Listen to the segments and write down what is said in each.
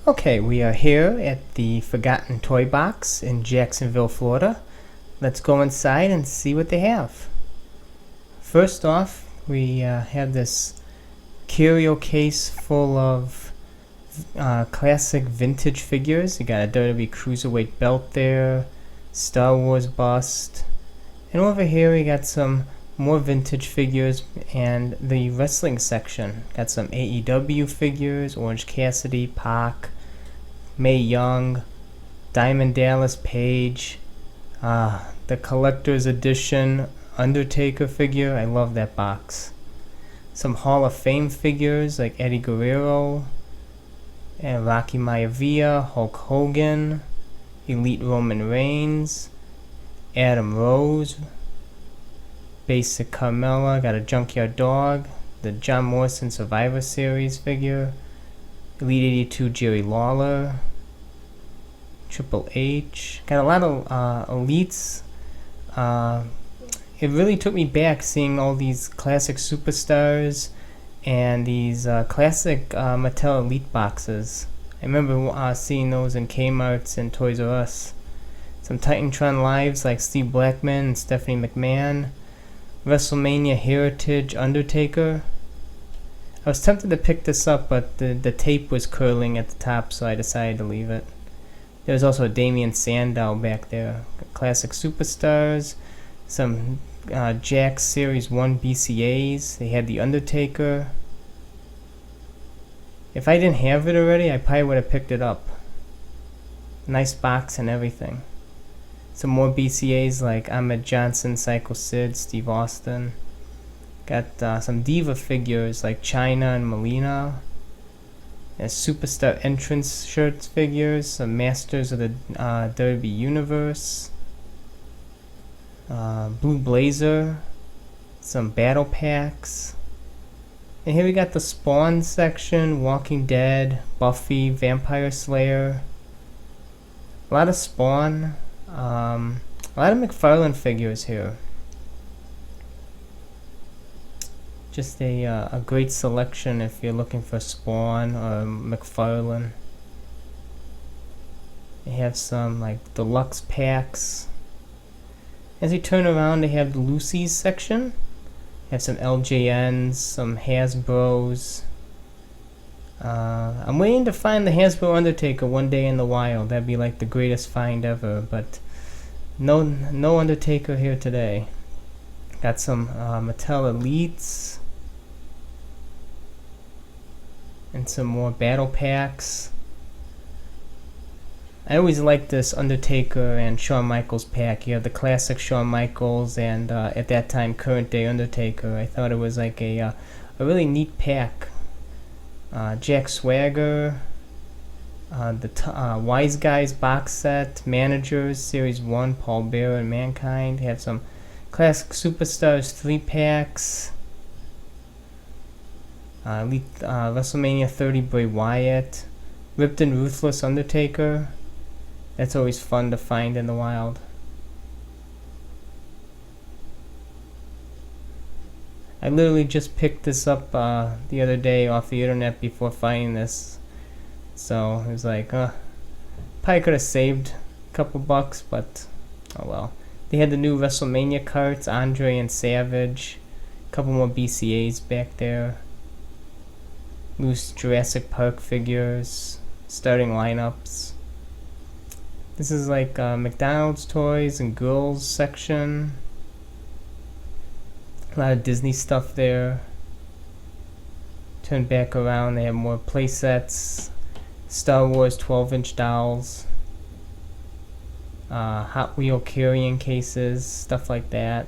Okay, we are here at the Forgotten Toy Box in Jacksonville, Florida. Let's go inside and see what they have. First off, we have this curio case full of classic vintage figures. You got a WWE Cruiserweight belt there, Star Wars bust, and over here we got some more vintage figures and the wrestling section. Got some AEW figures, Orange Cassidy, Pac, Mae Young, Diamond Dallas Page, the collector's edition Undertaker figure. I love that box. Some Hall of Fame figures like Eddie Guerrero and Rocky Maivia, Hulk Hogan, Elite Roman Reigns, Adam Rose, Basic Carmella, got a Junkyard Dog, the John Morrison Survivor Series figure, Elite 82 Jerry Lawler, Triple H, got a lot of elites. It really took me back seeing all these classic superstars and these classic Mattel Elite boxes. I remember seeing those in Kmart's and Toys R Us. Some Titantron Lives like Steve Blackman and Stephanie McMahon. WrestleMania Heritage Undertaker. I was tempted to pick this up, but the tape was curling at the top, so I decided to leave it. There was also Damian Sandow back there. Classic Superstars. Some Jakks Series 1 BCAs. They had The Undertaker. If I didn't have it already, I probably would have picked it up. Nice box and everything. Some more BCAs like Ahmed Johnson, Psycho Sid, Steve Austin. Got some Diva figures like Chyna and Melina. And Superstar Entrance shirts figures. Some Masters of the WWE Universe. Blue Blazer. Some Battle Packs. And here we got the Spawn section. Walking Dead, Buffy, Vampire Slayer. A lot of Spawn. A lot of McFarland figures here. Just a great selection if you're looking for Spawn or McFarland. They have some like deluxe packs. As you turn around, they have the Lucy's section. They have some LJNs, some Hasbros. I'm waiting to find the Hasbro Undertaker one day in the wild. That'd be like the greatest find ever, but no Undertaker here today. Got some Mattel Elites and some more battle packs. I always like this Undertaker and Shawn Michaels pack. You have the classic Shawn Michaels and at that time current day Undertaker. I thought it was like a really neat pack. Jack Swagger, the Wise Guys box set, Managers Series 1, Paul Bearer and Mankind. Have some classic Superstars 3 packs. Elite WrestleMania 30 Bray Wyatt, Ripped and Ruthless Undertaker. That's always fun to find in the wild. I literally just picked this up the other day off the internet before finding this. So it was like, probably could have saved a couple bucks, but oh well. They had the new WrestleMania carts, Andre and Savage. A couple more BCAs back there. Loose Jurassic Park figures. Starting lineups. This is like McDonald's toys and girls section. A lot of Disney stuff there. Turn back around, they have more playsets. Star Wars 12-inch dolls. Hot Wheel carrying cases, stuff like that.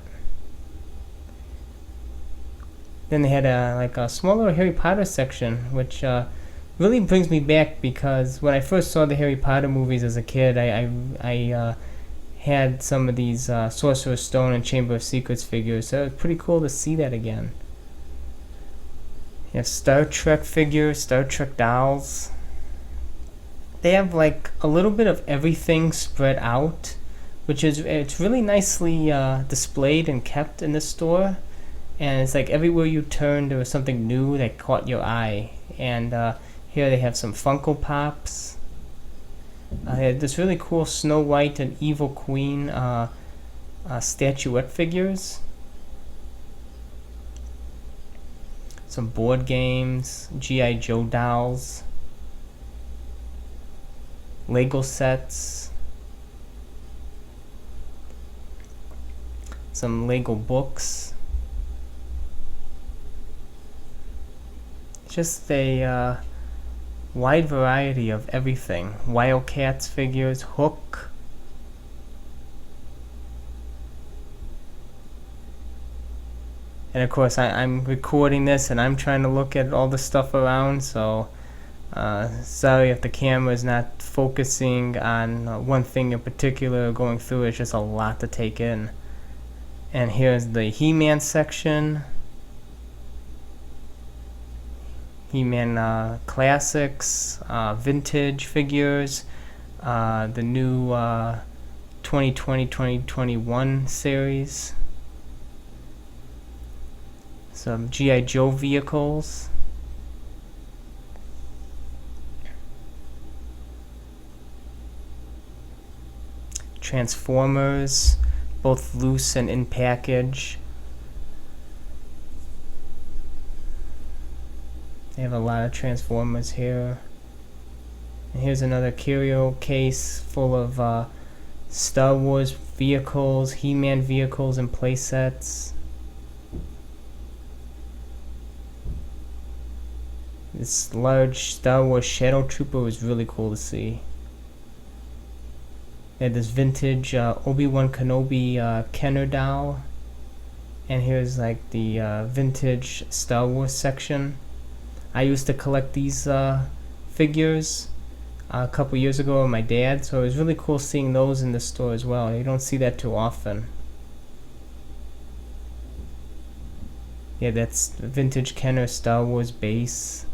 Then they had a small little Harry Potter section, which really brings me back because when I first saw the Harry Potter movies as a kid, I had some of these Sorcerer's Stone and Chamber of Secrets figures, so it was pretty cool to see that again. You have Star Trek figures, Star Trek dolls. They have like a little bit of everything spread out, it's really nicely displayed and kept in the store. And it's like everywhere you turn there was something new that caught your eye. And Here they have some Funko Pops. They had this really cool Snow White and Evil Queen statuette figures. Some board games, G.I. Joe dolls, Lego sets, some Lego books. Just a wide variety of everything. Wildcats figures, Hook. And of course I'm recording this and I'm trying to look at all the stuff around, so sorry if the camera is not focusing on one thing in particular going through. It's just a lot to take in. And here's the He-Man section. He-Man classics, vintage figures, the new 2020-2021 series. Some G.I. Joe vehicles. Transformers, both loose and in package. They have a lot of Transformers here. And here's another curio case full of Star Wars vehicles, He-Man vehicles, and playsets. This large Star Wars Shadow Trooper was really cool to see. They had this vintage Obi-Wan Kenobi Kenner doll. And here's like the vintage Star Wars section. I used to collect these figures a couple years ago with my dad, so it was really cool seeing those in the store as well. You don't see that too often. Yeah, that's vintage Kenner Star Wars base.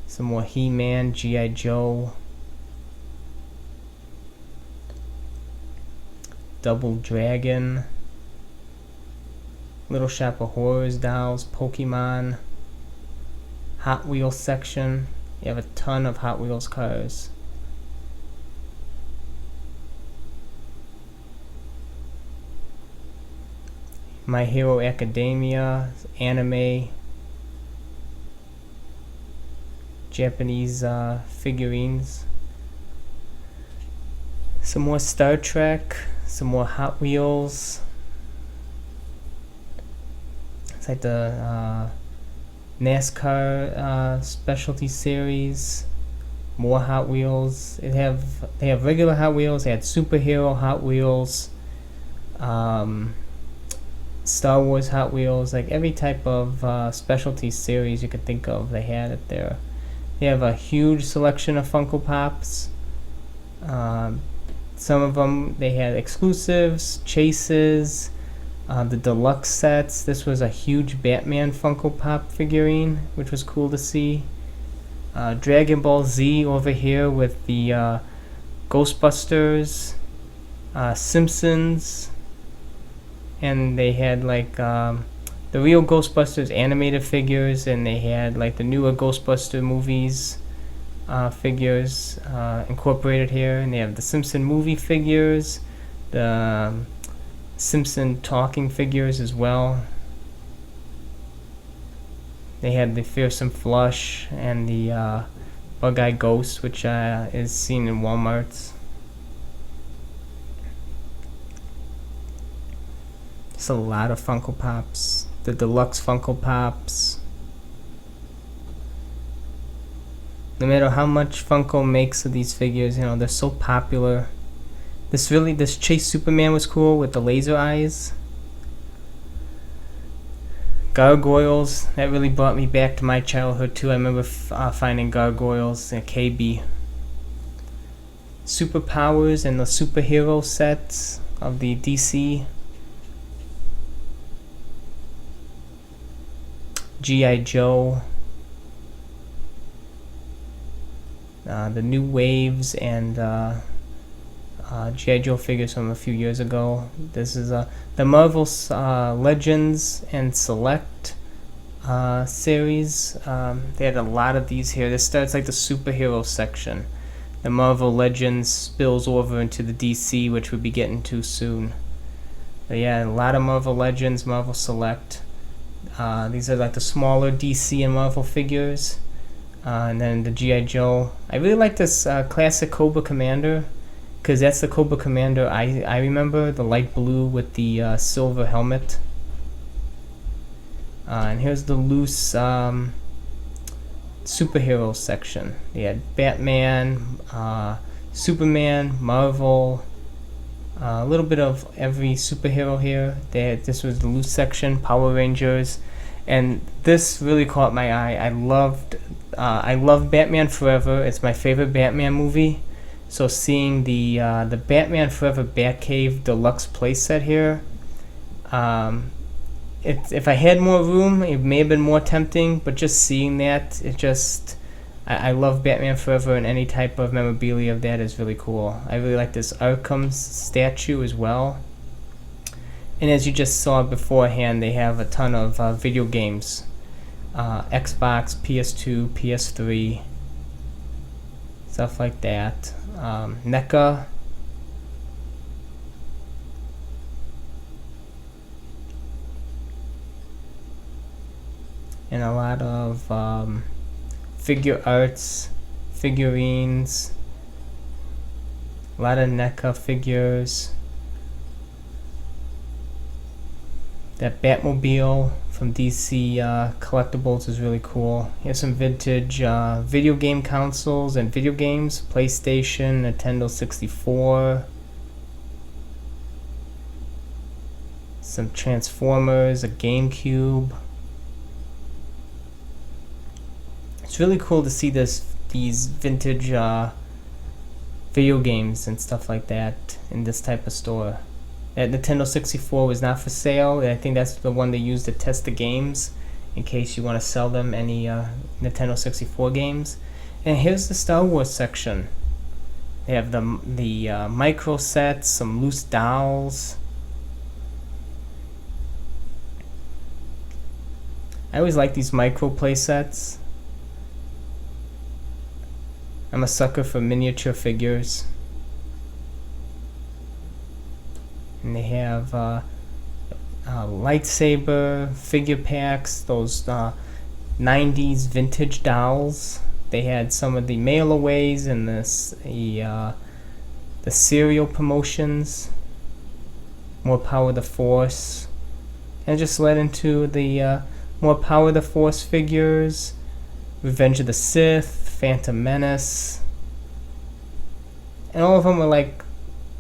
Some more He-Man, G.I. Joe. Double Dragon. Little Shop of Horrors dolls, Pokemon. Hot Wheels section. You have a ton of Hot Wheels cars. My Hero Academia, anime, Japanese figurines. Some more Star Trek, some more Hot Wheels. It's like the NASCAR specialty series. More Hot Wheels. They have regular Hot Wheels. They had superhero Hot Wheels. Star Wars Hot Wheels. Like every type of specialty series you could think of, they had it there. They have a huge selection of Funko Pops. Some of them, they had exclusives, chases, the deluxe sets. This was a huge Batman Funko Pop figurine, which was cool to see. Dragon Ball Z over here with the Ghostbusters, Simpsons, and they had like the real Ghostbusters animated figures, and they had like the newer Ghostbuster movies figures incorporated here, and they have the Simpson movie figures, the Simpson talking figures as well. They had the Fearsome Flush and the Bug-Eye Ghost, which is seen in Walmart's. Just a lot of Funko Pops. The deluxe Funko Pops. No matter how much Funko makes of these figures, you know, they're so popular. This Chase Superman was cool with the laser eyes. Gargoyles, that really brought me back to my childhood too. I remember finding gargoyles at KB. Superpowers and the superhero sets of the DC. G.I. Joe. The new waves and G.I. Joe figures from a few years ago. This is the Marvel's Legends and Select series. They had a lot of these here. This starts like the superhero section. The Marvel Legends spills over into the DC, which we'll be getting to soon. But yeah, a lot of Marvel Legends, Marvel Select. These are like the smaller DC and Marvel figures. And then the G.I. Joe. I really like this classic Cobra Commander, because that's the Cobra Commander I remember, the light blue with the silver helmet. And here's the loose superhero section. They had Batman, Superman, Marvel, a little bit of every superhero here. This was the loose section, Power Rangers, and this really caught my eye. I love Batman Forever. It's my favorite Batman movie. So seeing the Batman Forever Batcave Deluxe playset here, if I had more room, it may have been more tempting. But just seeing that, I love Batman Forever, and any type of memorabilia of that is really cool. I really like this Arkham statue as well. And as you just saw beforehand, they have a ton of video games. Xbox, PS2, PS3, stuff like that. NECA. And a lot of figure arts, figurines, a lot of NECA figures. That Batmobile from DC Collectibles is really cool. Here's some vintage video game consoles and video games. PlayStation, Nintendo 64. Some Transformers, a GameCube. It's really cool to see these vintage video games and stuff like that in this type of store. That Nintendo 64 was not for sale. I think that's the one they used to test the games in case you want to sell them any Nintendo 64 games. And here's the Star Wars section. They have the micro sets, some loose dolls. I always like these micro play sets. I'm a sucker for miniature figures. And they have lightsaber figure packs, those 90s vintage dolls. They had some of the mail-aways and the cereal promotions. More Power of the Force. And it just led into the more Power of the Force figures. Revenge of the Sith, Phantom Menace. And all of them were like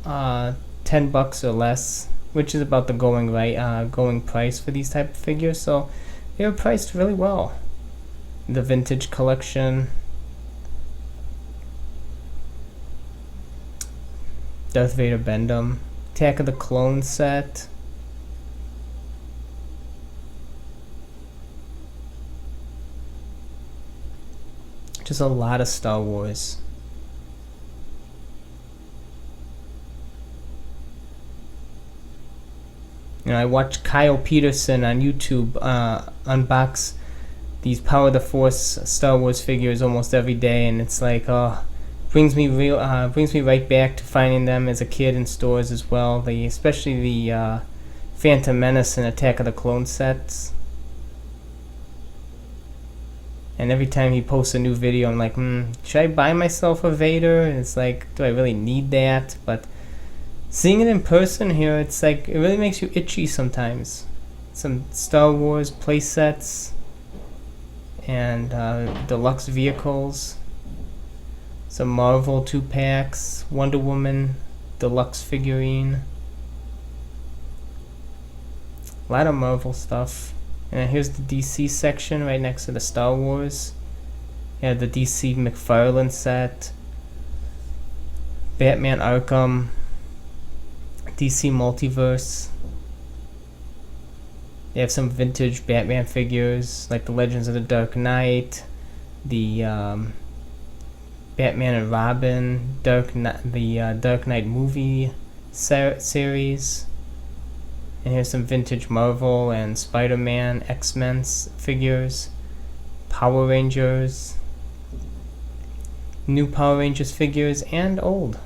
$10 or less, which is about the going price for these type of figures. So they were priced really well. The vintage collection, Darth Vader Bendham, Attack of the Clone set, just a lot of Star Wars. You know, I watch Kyle Peterson on YouTube unbox these Power of the Force Star Wars figures almost every day, and it's like, brings me right back to finding them as a kid in stores as well. Especially the Phantom Menace and Attack of the Clone sets. And every time he posts a new video, I'm like, should I buy myself a Vader? And it's like, do I really need that? But seeing it in person here, it's like, it really makes you itchy sometimes. Some Star Wars playsets and deluxe vehicles. Some Marvel 2-packs, Wonder Woman deluxe figurine. A lot of Marvel stuff. And here's the DC section right next to the Star Wars. Yeah, the DC McFarland set. Batman Arkham. DC Multiverse. They have some vintage Batman figures like the Legends of the Dark Knight, the Batman and Robin, the Dark Knight movie series. And here's some vintage Marvel and Spider-Man, X-Men figures, Power Rangers, new Power Rangers figures, and old.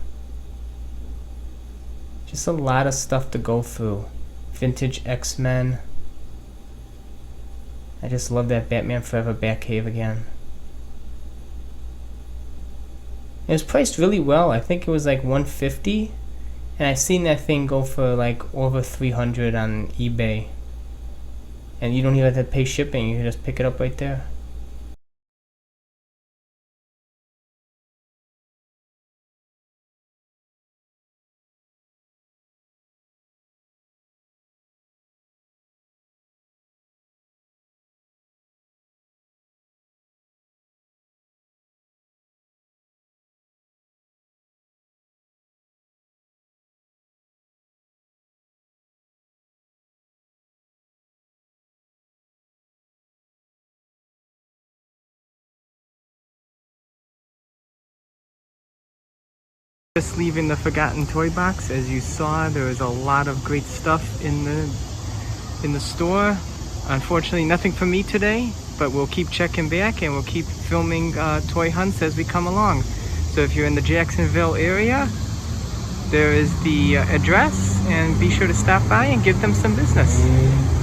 Just a lot of stuff to go through. Vintage X-Men. I just love that Batman Forever Batcave again. It was priced really well. I think it was like $150, and I seen that thing go for like over $300 on eBay. And you don't even have to pay shipping. You can just pick it up right there. Just leaving the Forgotten Toy Box. As you saw, there was a lot of great stuff in the store. Unfortunately, nothing for me today, but we'll keep checking back and we'll keep filming toy hunts as we come along. So if you're in the Jacksonville area, there is the address, and be sure to stop by and give them some business.